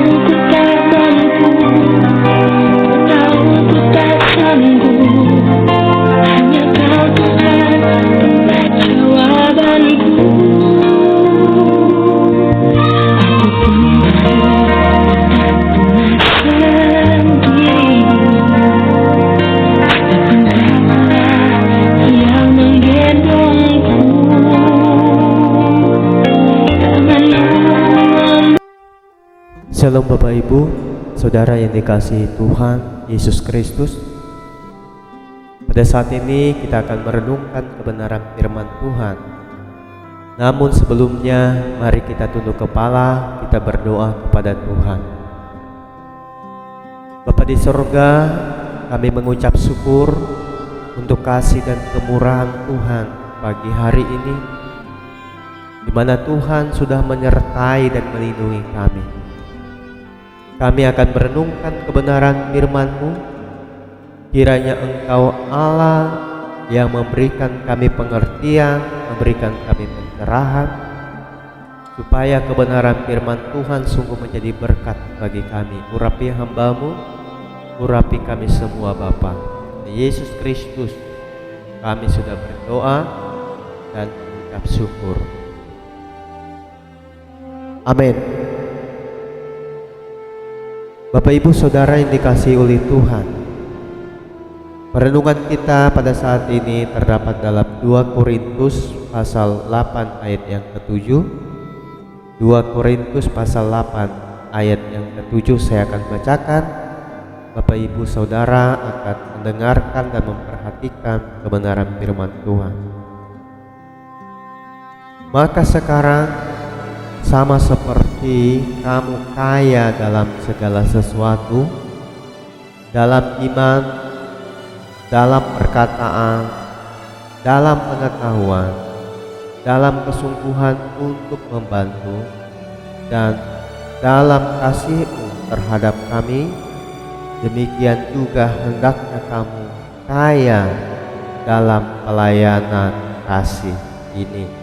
ku tak mampu, tahu ku tak sanggup. Hanya Kau Tuhan tempat jawabanku. Aku pun tak pernah sendiri. Engkaulah yang menggendongku. Shalom Bapak Ibu, Saudara yang dikasihi Tuhan Yesus Kristus. Pada saat ini kita akan merenungkan kebenaran firman Tuhan. Namun sebelumnya mari kita tunduk kepala, kita berdoa kepada Tuhan. Bapa di sorga, kami mengucap syukur untuk kasih dan kemurahan Tuhan pagi hari ini, di mana Tuhan sudah menyertai dan melindungi kami. Kami akan merenungkan kebenaran firman-Mu. Kiranya Engkau Allah yang memberikan kami pengertian, memberikan kami pencerahan, supaya kebenaran firman Tuhan sungguh menjadi berkat bagi kami. Urapi hamba-Mu, urapi kami semua Bapa. Yesus Kristus kami sudah berdoa dan mengucap syukur. Amin. Bapak Ibu Saudara yang dikasihi oleh Tuhan, perenungan kita pada saat ini terdapat dalam 2 Korintus pasal 8 ayat yang ke-7. 2 Korintus pasal 8 ayat yang ke-7 saya akan bacakan. Bapak Ibu Saudara akan mendengarkan dan memperhatikan kebenaran firman Tuhan. Maka sekarang sama seperti kamu kaya dalam segala sesuatu, dalam iman, dalam perkataan, dalam pengetahuan, dalam kesungguhan untuk membantu, dan dalam kasih-Mu terhadap kami, demikian juga hendaknya kamu kaya dalam pelayanan kasih ini.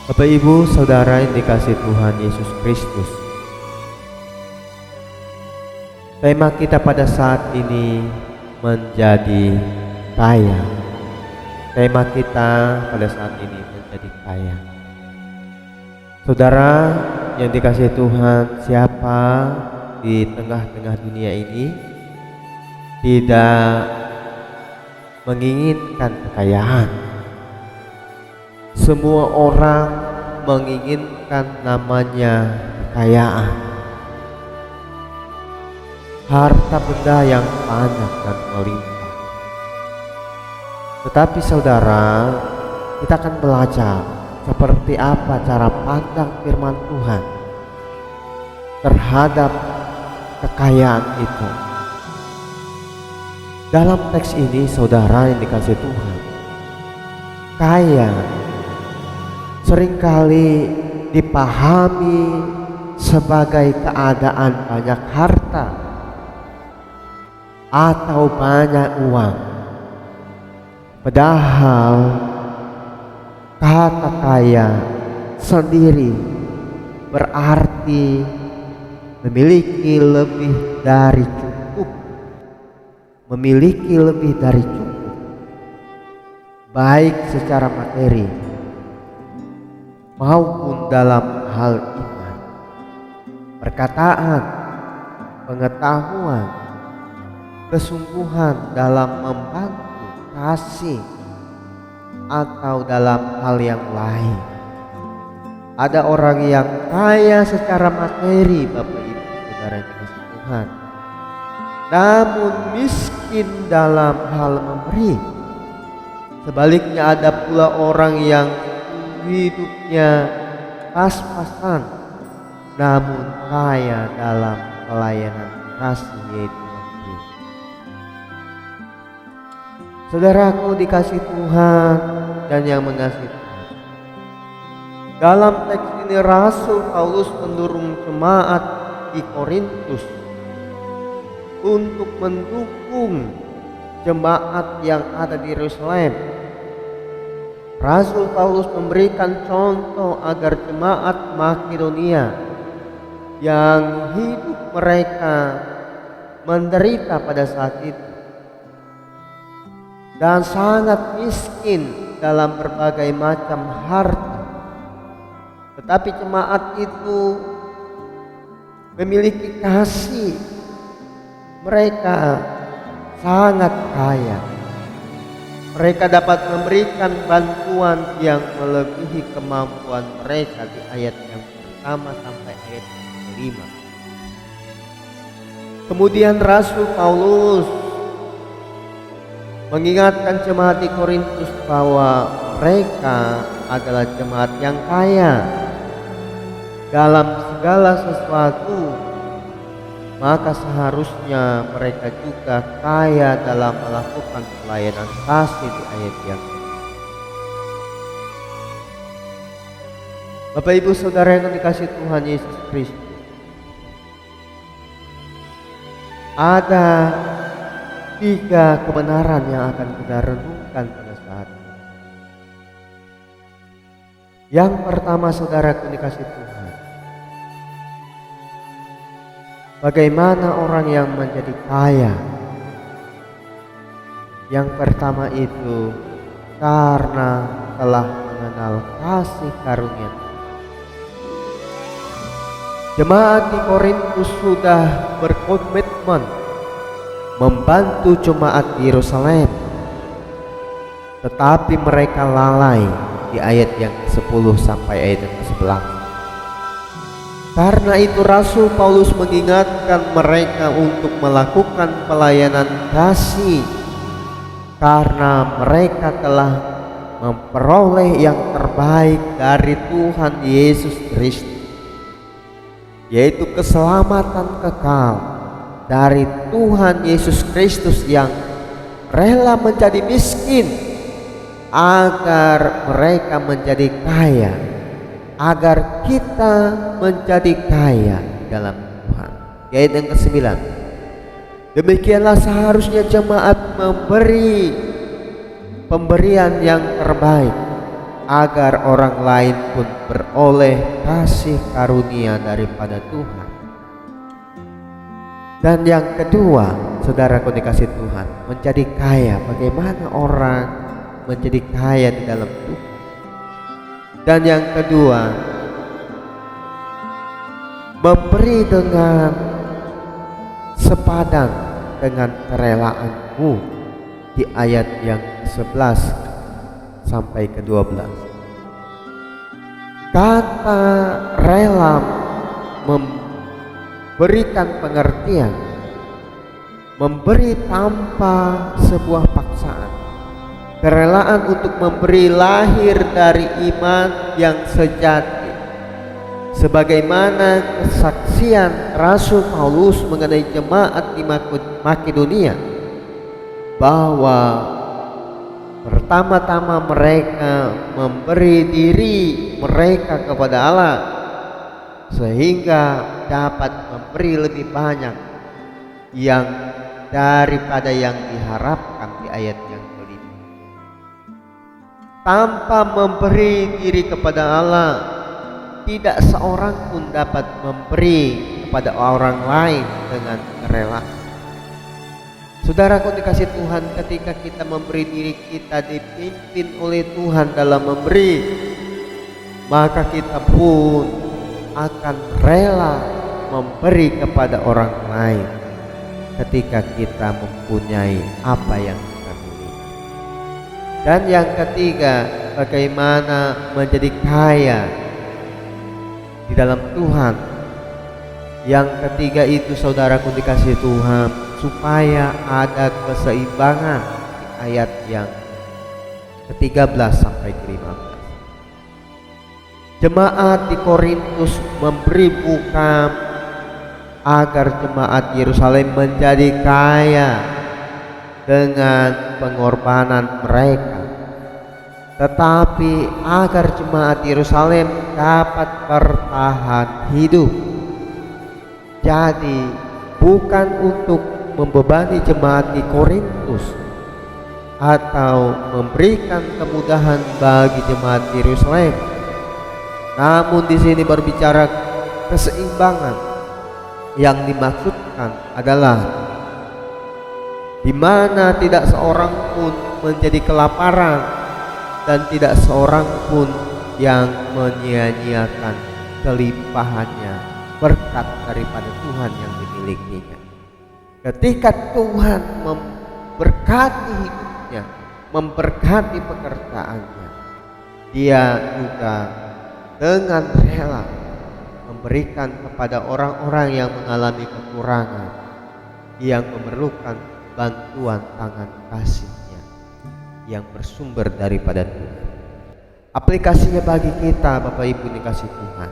Bapak Ibu Saudara yang dikasihi Tuhan Yesus Kristus, tema kita pada saat ini menjadi kaya. Tema kita pada saat ini menjadi kaya. Saudara yang dikasihi Tuhan, siapa di tengah-tengah dunia ini tidak menginginkan kekayaan? Semua orang menginginkan namanya kekayaan, harta benda yang banyak dan melimpah. Tetapi saudara, kita akan belajar seperti apa cara pandang firman Tuhan terhadap kekayaan itu. Dalam teks ini saudara yang dikasihi Tuhan, kaya seringkali dipahami sebagai keadaan banyak harta atau banyak uang. Padahal kata kaya sendiri berarti memiliki lebih dari cukup, memiliki lebih dari cukup, baik secara materi maupun dalam hal iman, perkataan, pengetahuan, kesungguhan dalam membantu, kasih, atau dalam hal yang lain. Ada orang yang kaya secara materi, Bapak Ibu Saudara yang dikasihi Tuhan, namun miskin dalam hal memberi. Sebaliknya ada pula orang yang hidupnya pas-pasan namun kaya dalam pelayanan kasih, yaitu memberi. Saudaraku dikasihi Tuhan dan yang mengasihi Tuhan, dalam teks ini Rasul Paulus mendorong jemaat di Korintus untuk mendukung jemaat yang ada di Yerusalem. Rasul Paulus memberikan contoh agar jemaat Makedonia yang hidup mereka menderita pada saat itu dan sangat miskin dalam berbagai macam harta. Tetapi jemaat itu memiliki kasih. Mereka sangat kaya. Mereka dapat memberikan bantuan yang melebihi kemampuan mereka di ayat yang pertama sampai ayat yang kelima. Kemudian Rasul Paulus mengingatkan jemaat di Korintus bahwa mereka adalah jemaat yang kaya dalam segala sesuatu, maka seharusnya mereka juga kaya dalam melakukan pelayanan kasih di ayat yang Bapak Ibu Saudara yang dikasihi Tuhan Yesus Kristus, ada 3 kebenaran yang akan kita renungkan pada saat ini. Yang pertama, saudara yang dikasihi Tuhan, bagaimana orang yang menjadi kaya? Yang pertama itu karena telah mengenal kasih karunia. Jemaat di Korintus sudah berkomitmen membantu jemaat di Yerusalem, tetapi mereka lalai di ayat yang ke-10 sampai ayat yang ke-11. Karena itu Rasul Paulus mengingatkan mereka untuk melakukan pelayanan kasih, karena mereka telah memperoleh yang terbaik dari Tuhan Yesus Kristus, yaitu keselamatan kekal dari Tuhan Yesus Kristus yang rela menjadi miskin agar mereka menjadi kaya, agar kita menjadi kaya dalam Tuhan. Ayat yang ke-9, demikianlah seharusnya jemaat memberi pemberian yang terbaik agar orang lain pun beroleh kasih karunia daripada Tuhan. Dan yang kedua, saudaraku dikasihi Tuhan, menjadi kaya. Bagaimana orang menjadi kaya di dalam Tuhan? Dan yang kedua, memberi dengan sepadan dengan kerelaanmu di ayat yang 11 sampai ke-12. Kata rela memberikan pengertian, memberi tanpa sebuah paksaan. Kerelaan untuk memberi lahir dari iman yang sejati, sebagaimana kesaksian Rasul Paulus mengenai jemaat di Makedonia, bahwa pertama-tama mereka memberi diri mereka kepada Allah sehingga dapat memberi lebih banyak yang daripada yang diharapkan di ayat yang kelima. Tanpa memberi diri kepada Allah, tidak seorang pun dapat memberi kepada orang lain dengan rela. Saudaraku dikasihi Tuhan, ketika kita memberi diri kita dipimpin oleh Tuhan dalam memberi, maka kita pun akan rela memberi kepada orang lain ketika kita mempunyai apa yang kita miliki. Dan yang ketiga, bagaimana menjadi kaya di dalam Tuhan. Yang ketiga itu, saudaraku dikasihi Tuhan, supaya ada keseimbangan di ayat yang ke-13 sampai ke-15. Jemaat di Korintus memberi bukan agar jemaat Yerusalem menjadi kaya dengan pengorbanan mereka, tetapi agar jemaat Yerusalem dapat bertahan hidup. Jadi bukan untuk membebani jemaat di Korintus atau memberikan kemudahan bagi jemaat Yerusalem, namun di sini berbicara keseimbangan Yang dimaksudkan adalah di mana tidak seorang pun menjadi kelaparan dan tidak seorang pun yang menyia-nyiakan kelimpahannya berkat daripada Tuhan yang dimilikinya. Ketika Tuhan memberkati hidupnya, memberkati pekerjaannya, Dia juga dengan rela memberikan kepada orang-orang yang mengalami kekurangan, yang memerlukan bantuan tangan kasih-Nya yang bersumber daripada Tuhan. Aplikasinya bagi kita, Bapak Ibu dikasih Tuhan,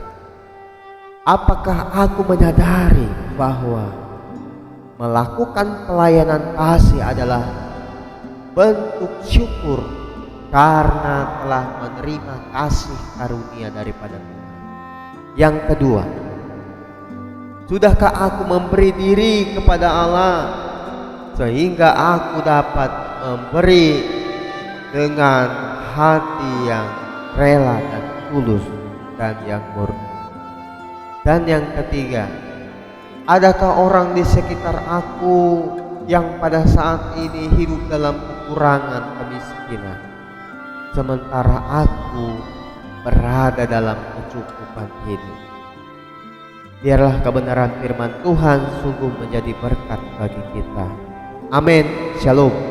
apakah aku menyadari bahwa melakukan pelayanan kasih adalah bentuk syukur karena telah menerima kasih karunia daripada Tuhan? Yang kedua, sudahkah aku memberi diri kepada Allah sehingga aku dapat memberi dengan hati yang rela dan tulus dan yang murni? Dan yang ketiga, adakah orang di sekitar aku yang pada saat ini hidup dalam kekurangan, kemiskinan, sementara aku berada dalam kecukupan hidup? Biarlah kebenaran firman Tuhan sungguh menjadi berkat bagi kita. Amin. Shalom.